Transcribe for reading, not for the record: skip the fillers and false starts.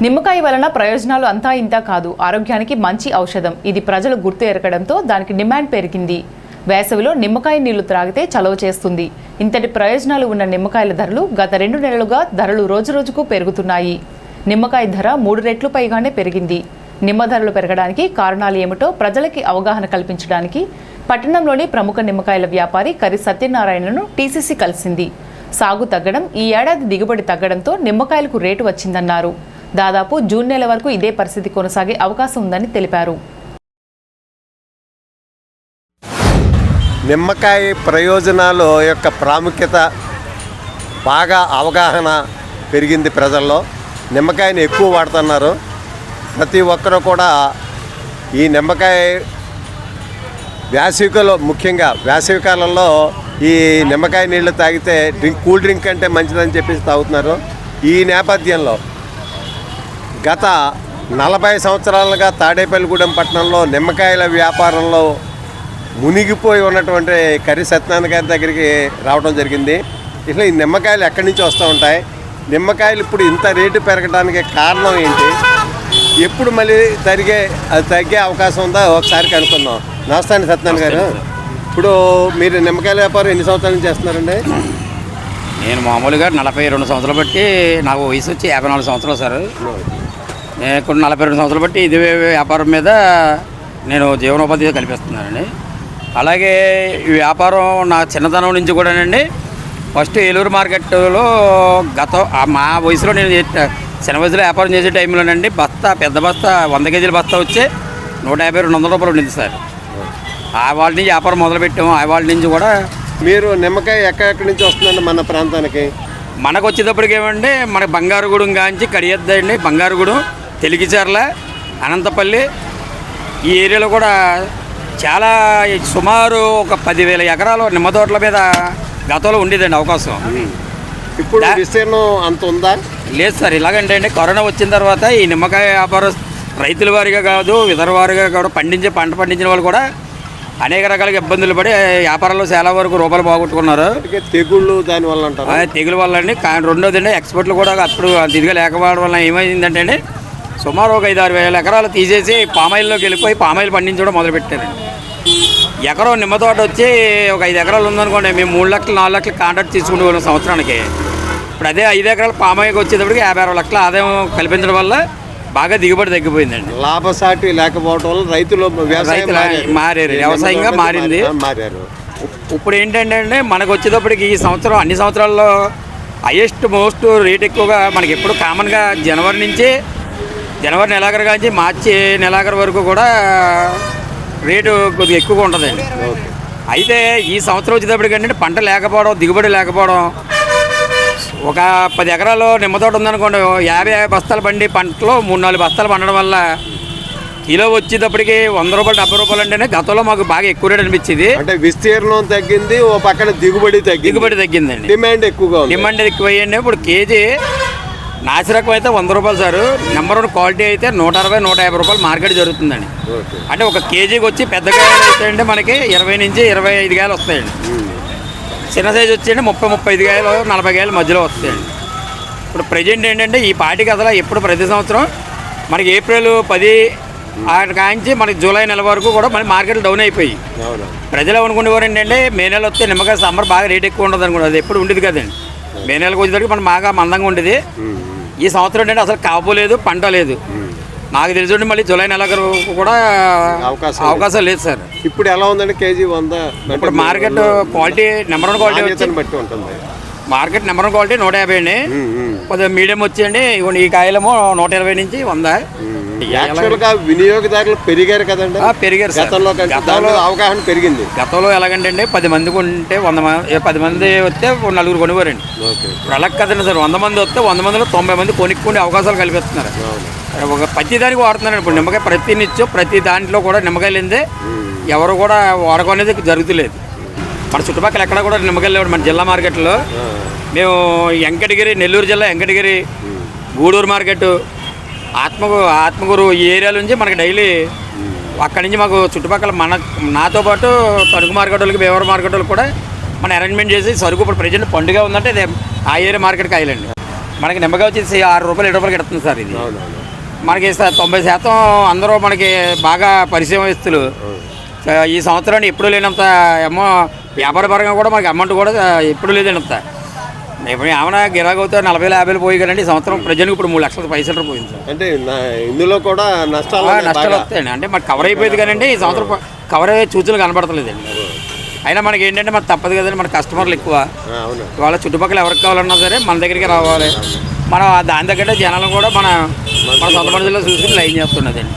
నిమ్మకాయ వలన ప్రయోజనాలు అంతా ఇంతా కాదు, ఆరోగ్యానికి మంచి ఔషధం. ఇది ప్రజలు గుర్తు ఎరగడంతో దానికి డిమాండ్ పెరిగింది. వేసవిలో నిమ్మకాయ నీళ్లు త్రాగితే చలవ చేస్తుంది. ఇంతటి ప్రయోజనాలు ఉన్న నిమ్మకాయల ధరలు గత 2 నెలలుగా రోజురోజుకు పెరుగుతున్నాయి. నిమ్మకాయ ధర 3 రెట్లు పైగానే పెరిగింది. నిమ్మ ధరలు పెరగడానికి కారణాలు ఏమిటో ప్రజలకి అవగాహన కల్పించడానికి పట్టణంలోని ప్రముఖ నిమ్మకాయల వ్యాపారి కరి సత్యనారాయణను టీసీసీ కలిసింది. సాగు తగ్గడం, ఈ ఏడాది దిగుబడి తగ్గడంతో నిమ్మకాయలకు రేటు వచ్చిందన్నారు. దాదాపు జూన్ నెల వరకు ఇదే పరిస్థితి కొనసాగే అవకాశం ఉందని తెలిపారు. నిమ్మకాయ ప్రయోజనాలు యొక్క ప్రాముఖ్యత బాగా అవగాహన పెరిగింది ప్రజల్లో. నిమ్మకాయని ఎక్కువ వాడుతున్నారు. ప్రతి ఒక్కరూ కూడా ఈ నిమ్మకాయ ముఖ్యంగా వేసవి కాలంలో ఈ నిమ్మకాయ నీళ్లు తాగితే కూల్ డ్రింక్ అంటే మంచిదని చెప్పేసి తాగుతున్నారు. ఈ నేపథ్యంలో గత 40 సంవత్సరాలుగా తాడేపల్లిగూడెం పట్టణంలో నిమ్మకాయల వ్యాపారంలో మునిగిపోయి ఉన్నటువంటి కరి సత్యనారాయణ గారి దగ్గరికి రావడం జరిగింది. ఇట్లా ఈ నిమ్మకాయలు ఎక్కడి నుంచి వస్తూ ఉంటాయి, నిమ్మకాయలు ఇప్పుడు ఇంత రేటు పెరగడానికి కారణం ఏంటి, ఎప్పుడు మళ్ళీ తగ్గే అవకాశం ఉందో ఒకసారి కనుక్కుందాం. నమస్తే అండి సత్యనారాయణ గారు. ఇప్పుడు మీరు నిమ్మకాయల వ్యాపారం ఎన్ని సంవత్సరాల నుంచి చేస్తున్నారండి? నేను మామూలుగా 42 సంవత్సరాలు బట్టి, నాకు వయసు వచ్చి 54 సంవత్సరాలు సార్. నేను కొన్ని 42 సంవత్సరాలు బట్టి ఇదే వ్యాపారం మీద నేను జీవనోపాధి కల్పిస్తున్నానండి. అలాగే ఈ వ్యాపారం నా చిన్నతనం నుంచి కూడానండి. ఫస్ట్ ఏలూరు మార్కెట్లో మా వయసులో నేను చిన్న వయసులో వ్యాపారం చేసే టైంలోనండి పెద్ద బస్తా 100 కేజీల బస్తా వచ్చి 150-200 రూపాయలు ఉండింది సార్. ఆ వాళ్ళ నుంచి వ్యాపారం మొదలుపెట్టాము. ఆ వాళ్ళ నుంచి కూడా మీరు నిమ్మకాయ ఎక్కడెక్కడి నుంచి వస్తుందండి మన ప్రాంతానికి? మనకు వచ్చేటప్పటికి ఏమంటే మన బంగారుగూడెం కాంచి కడియద్దండి, బంగారుగూడెం, తెలిగిచర్ల, అనంతపల్లి ఈ ఏరియాలో కూడా చాలా సుమారు ఒక 10,000 ఎకరాలు నిమ్మ తోటల మీద గతంలో ఉండేదండి అవకాశం. ఇప్పుడు విస్తీర్ణం అంత ఉందా? లేదు సార్. ఇలాగంటే అండి కరోనా వచ్చిన తర్వాత ఈ నిమ్మకాయ వ్యాపారం రైతుల వారిగా కాదు, ఇతర వారిగా కూడా పంట పండించిన వాళ్ళు కూడా అనేక రకాలుగా ఇబ్బందులు పడి వ్యాపారంలో చాలా వరకు రూపాయలు పోగొట్టుకున్నారు. తెగుళ్ళు దానివల్ల అంటారు. తెగుల వల్ల అండి. రెండోది అండి ఎక్స్పోర్ట్లు కూడా అప్పుడు ఇదిగా లేకపోవడం వల్ల ఏమైందంటే అండి సుమారు ఒక 5-6 వేల ఎకరాలు తీసేసి పామాయిల్లోకి వెళ్ళిపోయి పామాయిల్ పండించడం మొదలుపెట్టారండి. ఎకరం నిమ్మ తోట వచ్చి ఒక 5 ఎకరాలు ఉందనుకోండి, మేము 3 లక్షలు 4 లక్షలు కాంట్రాక్ట్ తీసుకునే వాళ్ళం సంవత్సరానికి. ఇప్పుడు అదే 5 ఎకరాలు పామాయిల్కి వచ్చేటప్పటికి 50-60 లక్షల ఆదాయం కల్పించడం వల్ల బాగా దిగుబడి తగ్గిపోయిందండి. లాభసాటి లేకపోవడం వల్ల రైతులు మారారు, వ్యవసాయంగా మారింది. ఇప్పుడు ఏంటంటే అండి మనకు వచ్చేటప్పటికి ఈ సంవత్సరం అన్ని సంవత్సరాల్లో మోస్ట్ రేట్ ఎక్కువగా మనకి ఎప్పుడు కామన్గా జనవరి నెలాఖరు నుంచి మార్చి నెలాఖరు వరకు కూడా రేటు కొద్దిగా ఎక్కువగా ఉంటుందండి. అయితే ఈ సంవత్సరం వచ్చేటప్పటికి ఏంటంటే పంట లేకపోవడం, దిగుబడి లేకపోవడం, ఒక 10 ఎకరాలు నిమ్మతోట ఉందనుకోండి, 50 బస్తాల బండి పంటలో 3-4 బస్తాలు పండడం వల్ల కిలో వచ్చేటప్పటికి 100 రూపాయలు 70 రూపాయలు అంటేనే గతంలో మాకు బాగా ఎక్కువ రేట్ అనిపించింది. అంటే విస్తీర్ణం తగ్గింది, ఓ పక్కన దిగుబడి తగ్గిందండి. డిమాండ్ ఎక్కువ అయ్యండి. ఇప్పుడు కేజీ నాసిరకం అయితే 100 రూపాయలు సార్. నెంబర్ 1 క్వాలిటీ అయితే 160-150 రూపాయలు మార్కెట్ జరుగుతుందండి. అంటే ఒక కేజీకి వచ్చి పెద్ద కాయలు అయితే అంటే మనకి 20 నుంచి 25 కాయలు వస్తాయండి. చిన్న సైజు వచ్చేయండి 30-35 కాయలు 40 కాయలు మధ్యలో వస్తాయండి. ఇప్పుడు ప్రజెంట్ ఏంటంటే ఈ పార్టీకి అసలు ఎప్పుడు ప్రతి సంవత్సరం మనకి ఏప్రిల్ 10 కాంచి మనకి జూలై నెల వరకు కూడా మన మార్కెట్లు డౌన్ అయిపోయి ప్రజలు అనుకునేవారు ఏంటంటే మే నెల వస్తే నిమ్మకాయ సమ్మర్ బాగా రేట్ ఎక్కువ ఉండదు అనుకోండి. అది ఎప్పుడు ఉండేది కదండి. మే నెలకు వచ్చేసరికి మనం బాగా మందంగా ఉండేది. ఈ సంవత్సరం ఏంటంటే అసలు కాపోలేదు, పంట లేదు. నాకు తెలిసి మళ్ళీ జూలై నెల కూడా అవకాశం లేదు సార్. ఇప్పుడు ఎలా ఉందండి కేజీ 100? ఇప్పుడు మార్కెట్ క్వాలిటీ నెంబర్ 1 క్వాలిటీ బట్టి ఉంటుంది. మార్కెట్ నెంబర్ 1 క్వాలిటీ 150 అండి. కొద్దిగా మీడియం వచ్చేయండి ఈ కాయలేమో 120 నుంచి 100. యాక్చువల్గా వినియోగదారులు పెరిగారు కదండి. పెరిగారు. గతంలో అవగాహన పెరిగింది. గతంలో ఎలాగంటే అండి 10 మంది కొంటే 10 మంది వస్తే 4 కొనుగోరండి. ఇప్పుడు అలా కదండి సార్. 100 మంది వస్తే 100 మందిలో 90 మంది కొనుక్కుండే అవకాశాలు కల్పిస్తున్నారు. ఒక ప్రతి దానికి వాడుతున్నారు. ఇప్పుడు నిమ్మకాయ ప్రతి దాంట్లో కూడా నిమ్మకాయలు ఏందే ఎవరు కూడా వాడకం అనేది జరుగుతులేదు. మన చుట్టుపక్కల ఎక్కడ కూడా నిమ్మకాయలు లేవు. మన జిల్లా మార్కెట్లో మేము వెంకటగిరి, నెల్లూరు జిల్లా వెంకటగిరి, గూడూరు మార్కెట్, ఆత్మకూరు ఈ ఏరియాల నుంచి మనకి డైలీ అక్కడి నుంచి మాకు చుట్టుపక్కల నాతో పాటు తణుకు మార్కెట్ వాళ్ళకి, భీమవరం మార్కెట్ వాళ్ళకి కూడా మనం అరేంజ్మెంట్ చేసి సరుకు ఇప్పుడు ప్రజెంట్ పండుగ ఉందంటే ఆ ఏరియా మార్కెట్కి అయ్యాలండి. మనకి నిమ్మకాయ వచ్చేసి 6 రూపాయలు 7 రూపాయలకి ఇస్తుంది సార్ ఇది. అవునవును. మనకి 90% అందరూ మనకి బాగా పరిశ్రమస్తులు ఈ సంవత్సరాన్ని ఎప్పుడు లేనంత వ్యాపార పరంగా కూడా మనకి అమౌంట్ కూడా ఎప్పుడు లేదంత. ఇప్పుడు ఏమైనా గిరాకవుతా 40,000-50,000 పోయి కదండి ఈ సంవత్సరం ప్రజలకు ఇప్పుడు 3 లక్షల పైసలు పోయింది సార్. అంటే ఇందులో కూడా నష్టాలు వస్తాయండి. అంటే మనకు కవర్ అయిపోయింది కానీ ఈ సంవత్సరం కవర్ అయ్యే సూచనలు కనబడతలేదండి. అయినా మనకి ఏంటంటే మనకు తప్పదు కదండి, మన కస్టమర్లు ఎక్కువ. వాళ్ళ చుట్టుపక్కల ఎవరికి కావాలన్నా సరే మన దగ్గరికి రావాలి. మనం దాని తగ్గట్టే జనాలను కూడా మన సొంత మనుషుల్లో చూసుకుని లైన్ చేస్తున్నదండి.